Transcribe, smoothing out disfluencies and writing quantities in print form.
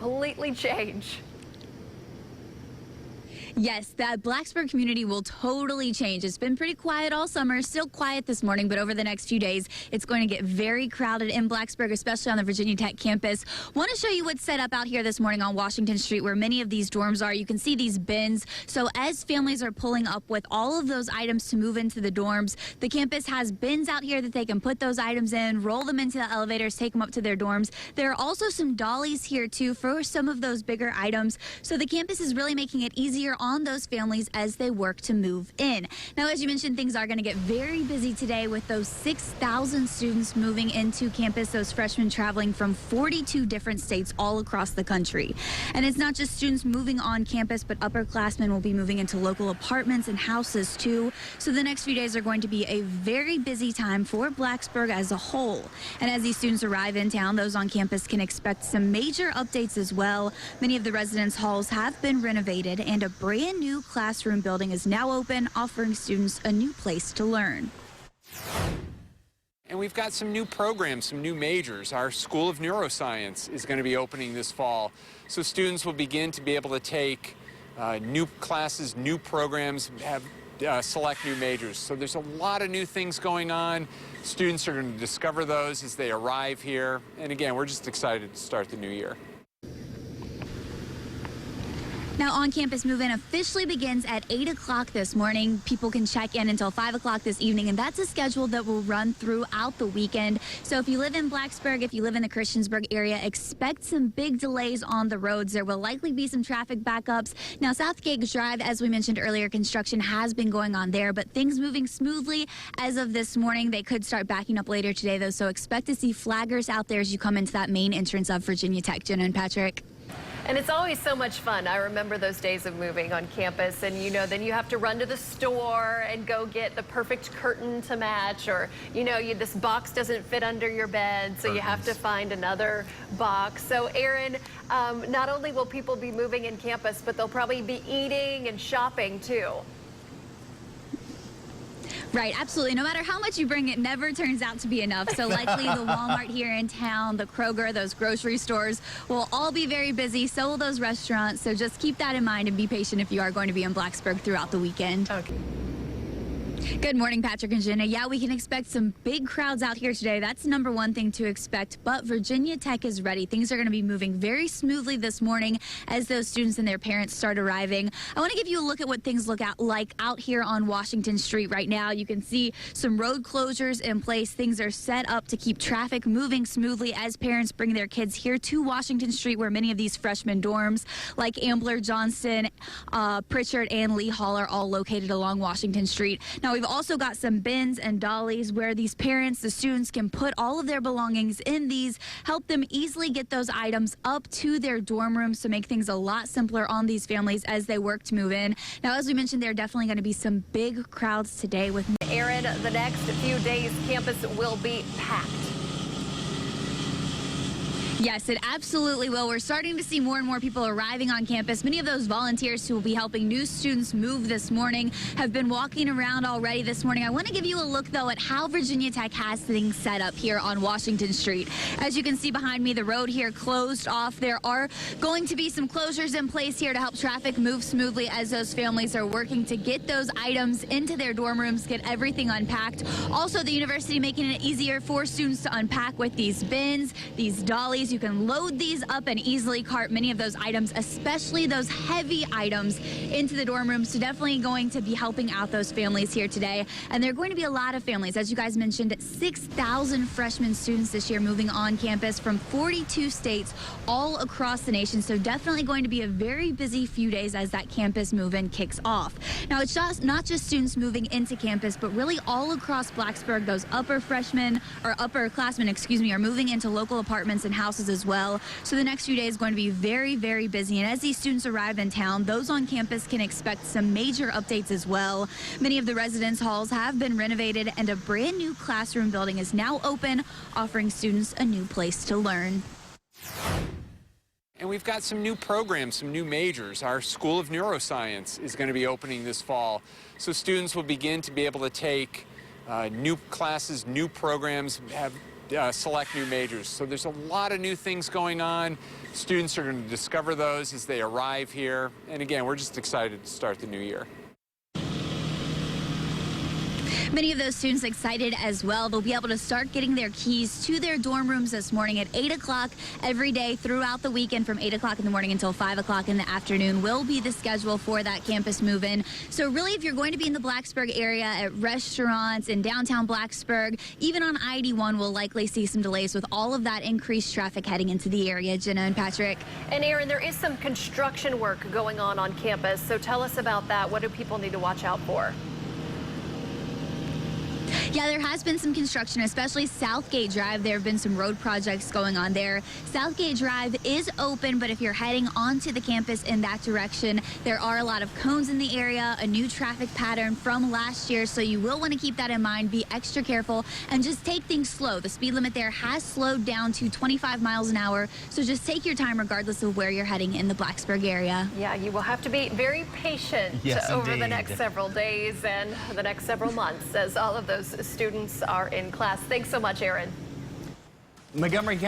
completely change. Yes, that Blacksburg community will totally change. It's been pretty quiet all summer, still quiet this morning, but over the next few days, it's going to get very crowded in Blacksburg, especially on the Virginia Tech campus. Want to show you what's set up out here this morning on Washington Street, where many of these dorms are. You can see these bins. So as families are pulling up with all of those items to move into the dorms, the campus has bins out here that they can put those items in, roll them into the elevators, take them up to their dorms. There are also some dollies here, too, for some of those bigger items. So the campus is really making it easier on those families as they work to move in. Now, as you mentioned, things are going to get very busy today with those 6,000 students moving into campus, those freshmen traveling from 42 different states all across the country. And it's not just students moving on campus, but upperclassmen will be moving into local apartments and houses too. So the next few days are going to be a very busy time for Blacksburg as a whole. And as these students arrive in town, those on campus can expect some major updates as well. Many of the residence halls have been renovated, and a brand new classroom building is now open, offering students a new place to learn. And we've got some new programs, some new majors. Our School of Neuroscience is going to be opening this fall. So students will begin to be able to take new classes, new programs, have select new majors. So there's a lot of new things going on. Students are going to discover those as they arrive here. And again, we're just excited to start the new year. Now, on-campus move-in officially begins at 8 o'clock this morning. People can check in until 5 o'clock this evening, and that's a schedule that will run throughout the weekend. So if you live in Blacksburg, if you live in the Christiansburg area, expect some big delays on the roads. There will likely be some traffic backups. Now, Southgate Drive, as we mentioned earlier, construction has been going on there, but things moving smoothly as of this morning. They could start backing up later today, though, so expect to see flaggers out there as you come into that main entrance of Virginia Tech. Jenna and Patrick. And it's always so much fun. I remember those days of moving on campus, and then you have to run to the store and go get the perfect curtain to match, or this box doesn't fit under your bed, so you have to find another box. So Aaron, not only will people be moving in campus, but they'll probably be eating and shopping too. Right, absolutely. No matter how much you bring, it never turns out to be enough. So likely the Walmart here in town, the Kroger, those grocery stores will all be very busy. So will those restaurants. So just keep that in mind and be patient if you are going to be in Blacksburg throughout the weekend. Okay. Good morning, Patrick and Jenna. Yeah, we can expect some big crowds out here today. That's the number one thing to expect. But Virginia Tech is ready. Things are going to be moving very smoothly this morning as those students and their parents start arriving. I want to give you a look at what things look like out here on Washington Street right now. You can see some road closures in place. Things are set up to keep traffic moving smoothly as parents bring their kids here to Washington Street, where many of these freshman dorms like Ambler, Johnston, Pritchard, and Lee Hall are all located along Washington Street. Now, we've also got some bins and dollies where these parents, the students, can put all of their belongings in these, help them easily get those items up to their dorm rooms to make things a lot simpler on these families as they work to move in. Now, as we mentioned, there are definitely going to be some big crowds today with Aaron, the next few days, campus will be packed. Yes, it absolutely will. We're starting to see more and more people arriving on campus. Many of those volunteers who will be helping new students move this morning have been walking around already this morning. I want to give you a look, though, at how Virginia Tech has things set up here on Washington Street. As you can see behind me, the road here closed off. There are going to be some closures in place here to help traffic move smoothly as those families are working to get those items into their dorm rooms, get everything unpacked. Also, the university making it easier for students to unpack with these bins, these dollies. You can load these up and easily cart many of those items, especially those heavy items, into the dorm rooms. So definitely going to be helping out those families here today. And there are going to be a lot of families. As you guys mentioned, 6,000 freshman students this year moving on campus from 42 states all across the nation. So definitely going to be a very busy few days as that campus move-in kicks off. Now, it's not just students moving into campus, but really all across Blacksburg. Those upperclassmen, are moving into local apartments and houses as well. So the next few days is going to be very, very busy. And as these students arrive in town, those on campus can expect some major updates as well. Many of the residence halls have been renovated, and a brand new classroom building is now open, offering students a new place to learn. And we've got some new programs, some new majors. Our School of Neuroscience is going to be opening this fall. So students will begin to be able to take new classes, new programs, have select new majors. So there's a lot of new things going on. Students are going to discover those as they arrive here. And again, we're just excited to start the new year. Many of those students excited as well. They'll be able to start getting their keys to their dorm rooms this morning at 8 o'clock every day throughout the weekend. From 8 o'clock in the morning until 5 o'clock in the afternoon will be the schedule for that campus move-in. So really, if you're going to be in the Blacksburg area at restaurants in downtown Blacksburg, even on I-81, we'll likely see some delays with all of that increased traffic heading into the area. Jenna and Patrick. And Aaron, there is some construction work going on campus. So tell us about that. What do people need to watch out for? Yeah, there has been some construction, especially Southgate Drive. There have been some road projects going on there. Southgate Drive is open, but if you're heading onto the campus in that direction, there are a lot of cones in the area, a new traffic pattern from last year, so you will want to keep that in mind. Be extra careful and just take things slow. The speed limit there has slowed down to 25 miles an hour, so just take your time regardless of where you're heading in the Blacksburg area. Yeah, you will have to be very patient over the next several days and the next several months as all of those students are in class. Thanks so much, Aaron. Montgomery County.